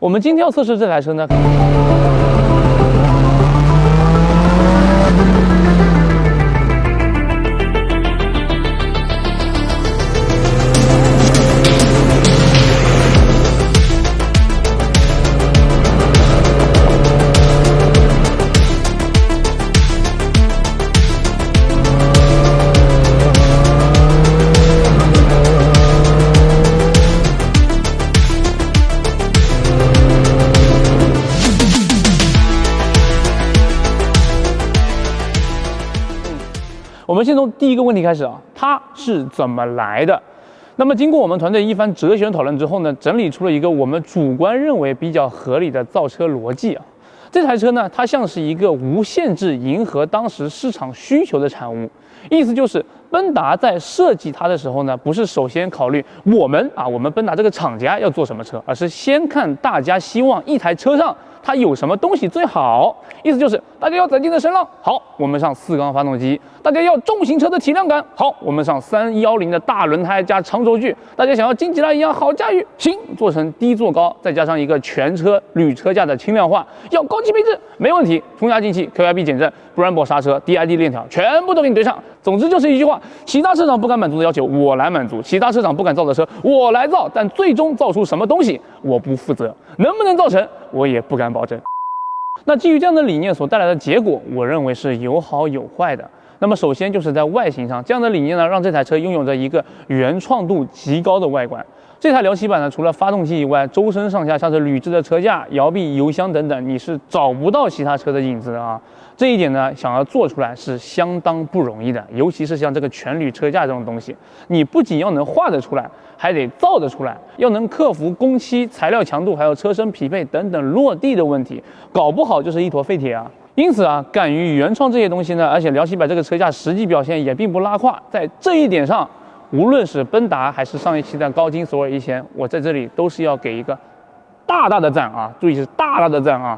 我们今天要测试这台车呢。我们先从第一个问题开始啊，它是怎么来的？那么经过我们团队一番哲学讨论之后呢，整理出了一个我们主观认为比较合理的造车逻辑啊。这台车呢，它像是一个无限制迎合当时市场需求的产物，意思就是奔达在设计它的时候呢，不是首先考虑我们奔达这个厂家要做什么车，而是先看大家希望一台车上它有什么东西最好。意思就是大家要攒劲的声浪，好，我们上4缸发动机；大家要重型车的体量感，好，我们上310的大轮胎加长轴距；大家想要金吉拉一样好驾驭，行，做成低坐高，再加上一个全车铝车架的轻量化，要高级配置没问题，冲压进气、QIB 减震、Brembo 刹车、DID 链条全部都给你对上。总之就是一句话，其他车厂不敢满足的要求我来满足，其他车厂不敢造的车我来造，但最终造出什么东西我不负责，能不能造成我也不敢保证。那基于这样的理念所带来的结果，我认为是有好有坏的。那么首先就是在外形上，这样的理念呢，让这台车拥有着一个原创度极高的外观。这台2.7版呢，除了发动机以外，周身上下像是铝制的车架、摇臂、油箱等等，你是找不到其他车的影子的啊。这一点呢，想要做出来是相当不容易的，尤其是像这个全铝车架这种东西，你不仅要能画得出来，还得造得出来，要能克服工期、材料强度，还有车身匹配等等落地的问题，搞不好就是一坨废铁啊。因此啊，敢于原创这些东西呢，而且2.7版这个车架实际表现也并不拉胯，在这一点上，无论是奔达还是上一期的高金索尔1000，我在这里都是要给一个大大的赞啊！注意是大大的赞啊！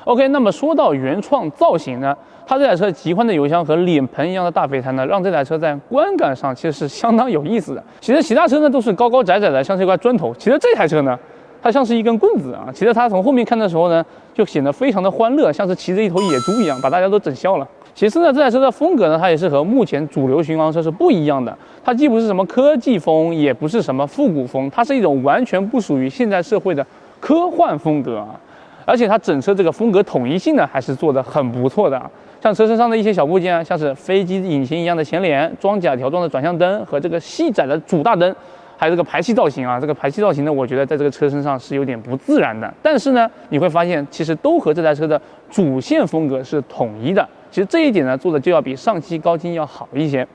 OK， 那么说到原创造型呢，它这台车极宽的油箱和脸盆一样的大肥胎呢，让这台车在观感上其实是相当有意思的。其实其他车呢都是高高窄窄的，像是一块砖头，其实这台车呢，它像是一根棍子啊。其实它从后面看的时候呢，就显得非常的欢乐，像是骑着一头野猪一样，把大家都整笑了。其次呢，这台车的风格呢，它也是和目前主流巡航车是不一样的。它既不是什么科技风，也不是什么复古风，它是一种完全不属于现代社会的科幻风格啊。而且它整车这个风格统一性呢，还是做得很不错的啊。像车身上的一些小部件啊，像是飞机引擎一样的前脸、装甲条状的转向灯和这个细窄的主大灯，还有这个排气造型啊。这个排气造型呢，我觉得在这个车身上是有点不自然的。但是呢，你会发现其实都和这台车的主线风格是统一的。其实这一点呢，做的就要比上期高金要好一些。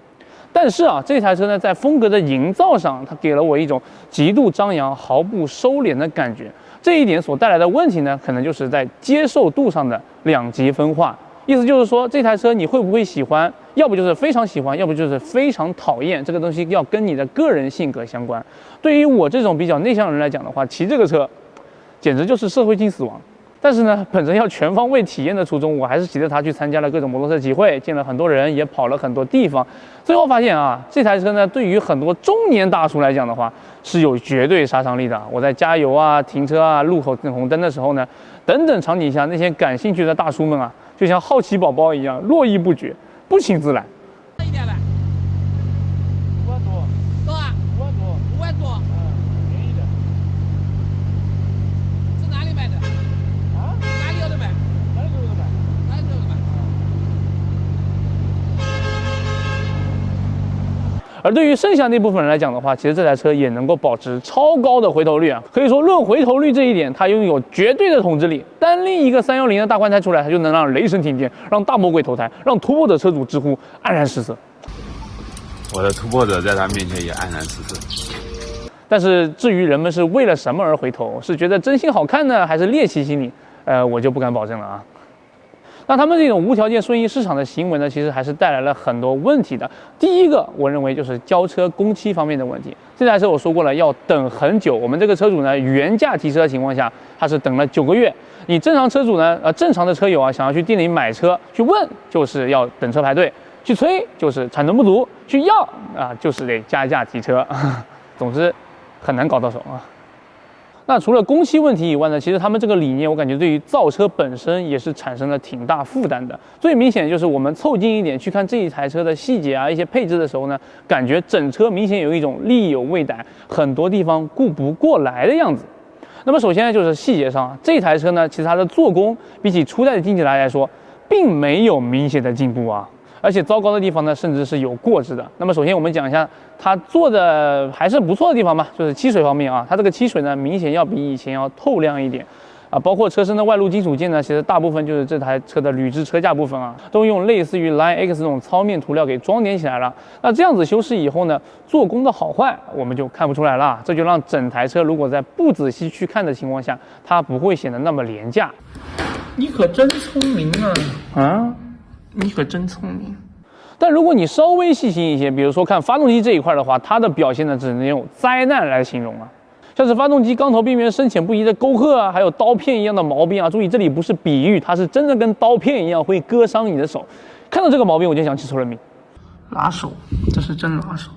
但是啊，这台车呢，在风格的营造上，它给了我一种极度张扬、毫不收敛的感觉。这一点所带来的问题呢，可能就是在接受度上的两极分化。意思就是说，这台车你会不会喜欢？要不就是非常喜欢，要不就是非常讨厌。这个东西要跟你的个人性格相关。对于我这种比较内向的人来讲的话，骑这个车简直就是社会性死亡。但是呢，本着要全方位体验的初衷，我还是骑着它去参加了各种摩托车集会，见了很多人，也跑了很多地方。最后发现啊，这台车呢，对于很多中年大叔来讲的话，是有绝对杀伤力的。我在加油啊、停车啊、路口等红灯的时候呢，等等场景下，那些感兴趣的大叔们啊，就像好奇宝宝一样，络绎不绝，不请自来。一点的5万多，多啊5万多，5万多，便宜的是哪里买的？啊？哪里有的买？哪里有的买？哪里有的买？而对于剩下那部分人来讲的话，其实这台车也能够保持超高的回头率啊，可以说论回头率这一点，它拥有绝对的统治力。单拎一个310的大宽胎出来，它就能让雷神停电，让大魔鬼投胎，让突破者车主直呼黯然失色。我的突破者在他面前也黯然失色。但是至于人们是为了什么而回头，是觉得真心好看呢，还是猎奇心理，我就不敢保证了啊。那他们这种无条件顺应市场的行为呢，其实还是带来了很多问题的。第一个，我认为就是交车工期方面的问题。这台车我说过了，要等很久。我们这个车主呢，原价提车的情况下，他是等了9个月。你正常车主呢，正常的车友啊，想要去店里买车去问，就是要等车排队；去催就是产能不足；去要就是得加价提车。总之，很难搞到手啊。那除了工期问题以外呢，其实他们这个理念，我感觉对于造车本身也是产生了挺大负担的。最明显就是我们凑近一点去看这一台车的细节啊，一些配置的时候呢，感觉整车明显有一种力有未逮，很多地方顾不过来的样子。那么首先呢，就是细节上，这台车呢，其实它的做工比起初代的进气来说，并没有明显的进步啊。而且糟糕的地方呢，甚至是有过之的。那么首先我们讲一下它做的还是不错的地方吧，就是漆水方面啊，它这个漆水呢明显要比以前要透亮一点啊，包括车身的外露金属件呢，其实大部分就是这台车的铝制车架部分啊，都用类似于 Line X 这种糙面涂料给装点起来了。那这样子修饰以后呢，做工的好坏我们就看不出来了，这就让整台车如果在不仔细去看的情况下，它不会显得那么廉价。你可真聪明啊！啊？你可真聪明。但如果你稍微细心一些，比如说看发动机这一块的话，它的表现呢只能用灾难来形容啊，像是发动机缸头边缘深浅不一的沟壑啊，还有刀片一样的毛病啊。注意，这里不是比喻，它是真的跟刀片一样会割伤你的手。看到这个毛病，我就想起出人命。拉手，这是真拉手，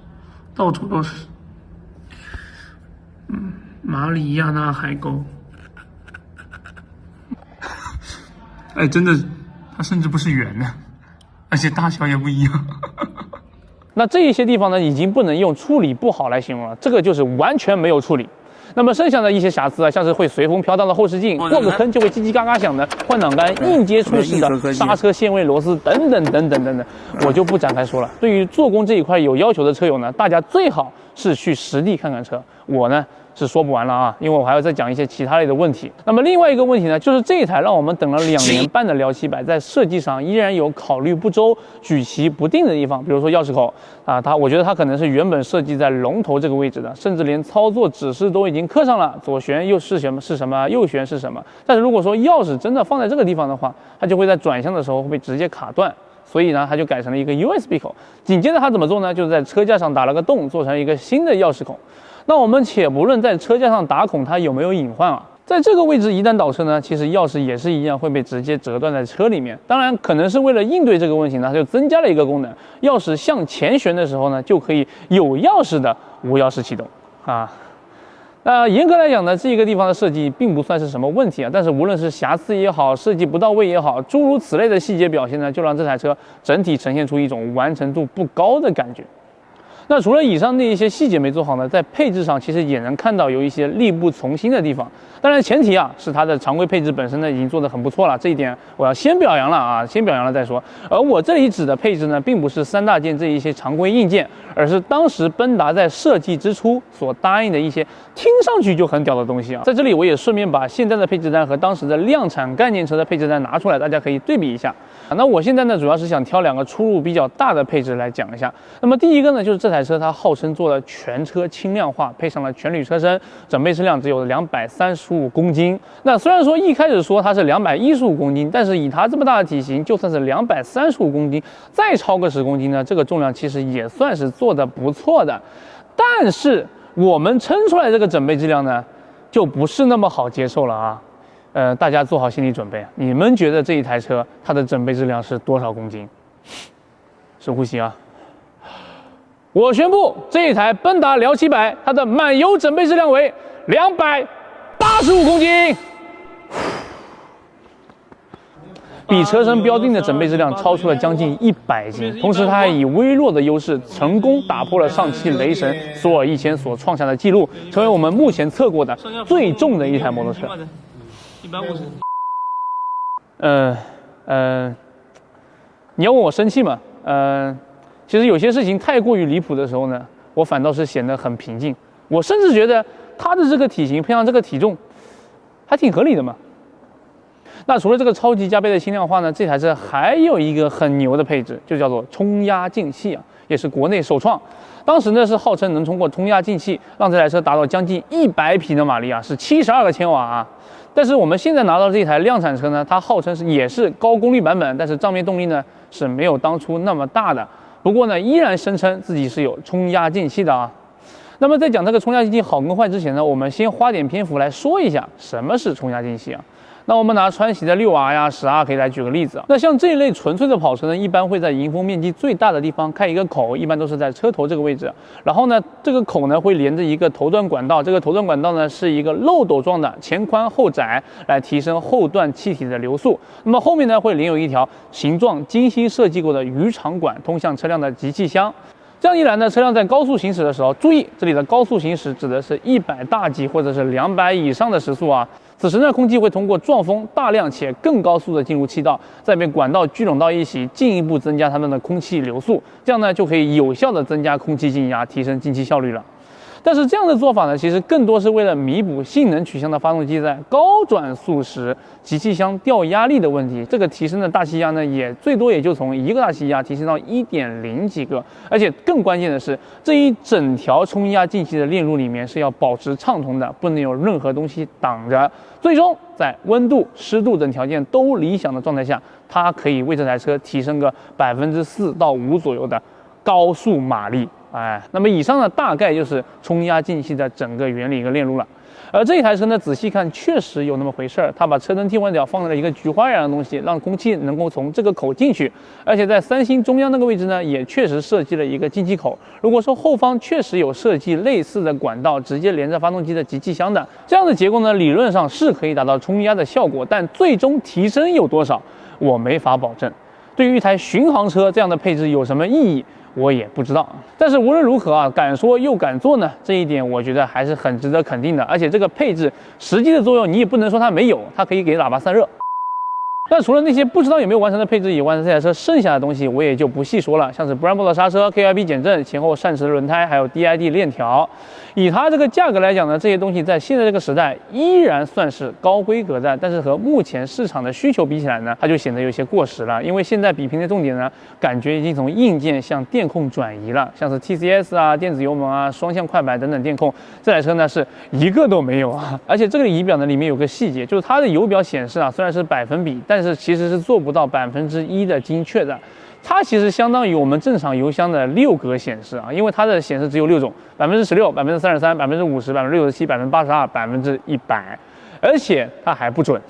到处都是。马里亚纳海沟。哎，真的，它甚至不是圆的，而且大小也不一样。那这一些地方呢，已经不能用处理不好来形容了，这个就是完全没有处理。那么剩下的一些瑕疵啊，像是会随风飘荡的后视镜，过个坑就会叽叽嘎嘎响的换挡杆硬接触式的刹车限位螺丝等等等等等等，我就不展开说了。对于做工这一块有要求的车友呢，大家最好是去实地看看车。我呢是说不完了啊，因为我还要再讲一些其他类的问题。那么另外一个问题呢，就是这一台让我们等了2年半的辽700，在设计上依然有考虑不周、举棋不定的地方。比如说钥匙口啊，我觉得它可能是原本设计在龙头这个位置的，甚至连操作指示都已经刻上了，左旋又是什么是什么，右旋是什么。但是如果说钥匙真的放在这个地方的话，它就会在转向的时候会被直接卡断。所以呢，它就改成了一个 USB 口。紧接着它怎么做呢？就是在车架上打了个洞，做成一个新的钥匙孔。那我们且不论在车架上打孔它有没有隐患啊，在这个位置一旦倒车呢，其实钥匙也是一样会被直接折断在车里面。当然，可能是为了应对这个问题呢，它就增加了一个功能，钥匙向前旋的时候呢，就可以有钥匙的无钥匙启动啊。那严格来讲呢，这个地方的设计并不算是什么问题啊，但是无论是瑕疵也好，设计不到位也好，诸如此类的细节表现呢，就让这台车整体呈现出一种完成度不高的感觉。那除了以上那一些细节没做好呢，在配置上其实也能看到有一些力不从心的地方。当然前提啊是它的常规配置本身呢已经做得很不错了，这一点我要先表扬了啊，先表扬了再说。而我这里指的配置呢，并不是3大件这一些常规硬件，而是当时奔达在设计之初所答应的一些听上去就很屌的东西啊。在这里我也顺便把现在的配置单和当时的量产概念车的配置单拿出来，大家可以对比一下。那我现在呢主要是想挑2个出入比较大的配置来讲一下。那么第一个呢，就是这台车它号称做了全车轻量化，配上了全铝车身，整备质量只有235公斤。那虽然说一开始说它是215公斤，但是以它这么大的体型，就算是235公斤，再超个10公斤呢，这个重量其实也算是做得不错的。但是我们称出来这个整备质量呢，就不是那么好接受了啊。大家做好心理准备，你们觉得这一台车它的整备质量是多少公斤？深呼吸啊！我宣布，这一台奔达辽700，它的满油整备质量为285公斤，比车身标定的整备质量超出了将近100斤。同时，它还以微弱的优势，成功打破了上汽雷神索尔1000所创下的记录，成为我们目前测过的最重的一台摩托车。150。你要问我生气吗？其实有些事情太过于离谱的时候呢，我反倒是显得很平静。我甚至觉得它的这个体型配上这个体重，还挺合理的嘛。那除了这个超级加倍的轻量化呢，这台车还有一个很牛的配置，就叫做冲压进气啊，也是国内首创。当时呢是号称能通过冲压进气，让这台车达到将近100匹的马力啊，是72个千瓦啊。但是我们现在拿到这台量产车呢，它号称也是高功率版本，但是账面动力呢是没有当初那么大的。不过呢，依然声称自己是有冲压进气的啊。那么在讲这个冲压进气好跟坏之前呢，我们先花点篇幅来说一下什么是冲压进气啊。那我们拿川崎的6R 呀、10R 可以来举个例子啊。那像这一类纯粹的跑车呢，一般会在迎风面积最大的地方开一个口，一般都是在车头这个位置。然后呢，这个口呢会连着一个头段管道，这个头段管道呢是一个漏斗状的，前宽后窄，来提升后段气体的流速。那么后面呢会连有一条形状精心设计过的鱼肠管通向车辆的集气箱。这样一来呢，车辆在高速行驶的时候，注意这里的高速行驶指的是100大几或者是200以上的时速啊。此时呢，空气会通过撞风大量且更高速的进入气道，再被管道聚拢到一起，进一步增加它们的空气流速，这样呢就可以有效的增加空气进压，提升进气效率了。但是这样的做法呢，其实更多是为了弥补性能取向的发动机在高转速时集气箱掉压力的问题。这个提升的大气压呢，也最多也就从1个大气压提升到1.0几个。而且更关键的是，这一整条冲压进气的链路里面是要保持畅通的，不能有任何东西挡着。最终在温度、湿度等条件都理想的状态下，它可以为这台车提升个4%到5%左右的高速马力。那么以上呢，大概就是冲压进气的整个原理跟链路了。而这一台车呢，仔细看确实有那么回事儿，它把车灯替换角放在了一个菊花一样的东西，让空气能够从这个口进去。而且在3星中央那个位置呢，也确实设计了一个进气口。如果说后方确实有设计类似的管道，直接连着发动机的集气箱的这样的结构呢，理论上是可以达到冲压的效果，但最终提升有多少，我没法保证。对于一台巡航车，这样的配置有什么意义？我也不知道，但是无论如何啊，敢说又敢做呢，这一点我觉得还是很值得肯定的。而且这个配置实际的作用，你也不能说它没有，它可以给喇叭散热。那除了那些不知道有没有完成的配置以外呢，这台车剩下的东西我也就不细说了，像是 Brembo 的刹车、KYB 减震、前后扇池的轮胎，还有 DID 链条。以它这个价格来讲呢，这些东西在现在这个时代依然算是高规格的，但是和目前市场的需求比起来呢，它就显得有些过时了。因为现在比拼的重点呢，感觉已经从硬件向电控转移了，像是 TCS 啊、电子油门啊、双向快板等等电控，这台车呢是一个都没有啊。而且这个仪表呢里面有个细节，就是它的油表显示啊，虽然是百分比，但是其实是做不到1%的精确的。它其实相当于我们正常油箱的6格显示啊，因为它的显示只有6种：16%、33%、50%、67%、82%、100%，而且它还不准。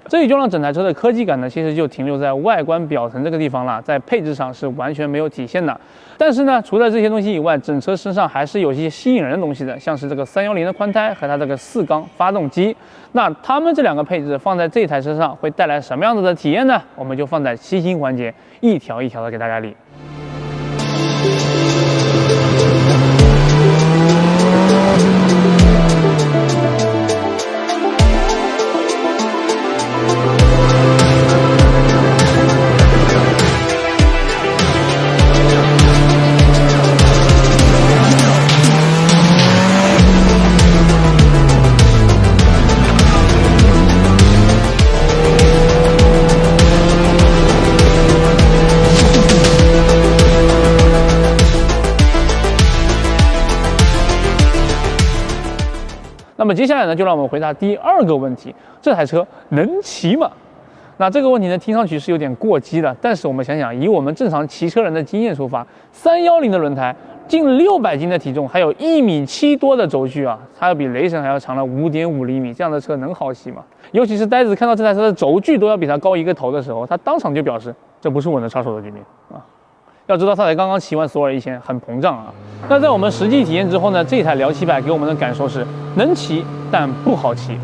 这也就让整台车的科技感呢，其实就停留在外观表层这个地方了，在配置上是完全没有体现的。但是呢，除了这些东西以外，整车身上还是有一些吸引人的东西的，像是这个310的宽胎和它这个4缸发动机。那它们这2个配置放在这台车上会带来什么样子的体验呢？我们就放在细心环节，一条一条的给大家理。那么接下来呢，就让我们回答第2个问题：这台车能骑吗？那这个问题呢，听上去是有点过激的，但是我们想想，以我们正常骑车人的经验出发，310的轮胎，近600斤的体重，还有1.7米多的轴距啊，它要比雷神还要长了5.5厘米，这样的车能好骑吗？尤其是呆子看到这台车的轴距都要比它高1个头的时候，他当场就表示，这不是我能插手的局面啊。要知道他才刚刚骑完索尔1000，很膨胀啊。那在我们实际体验之后呢，这台辽700给我们的感受是能骑但不好骑。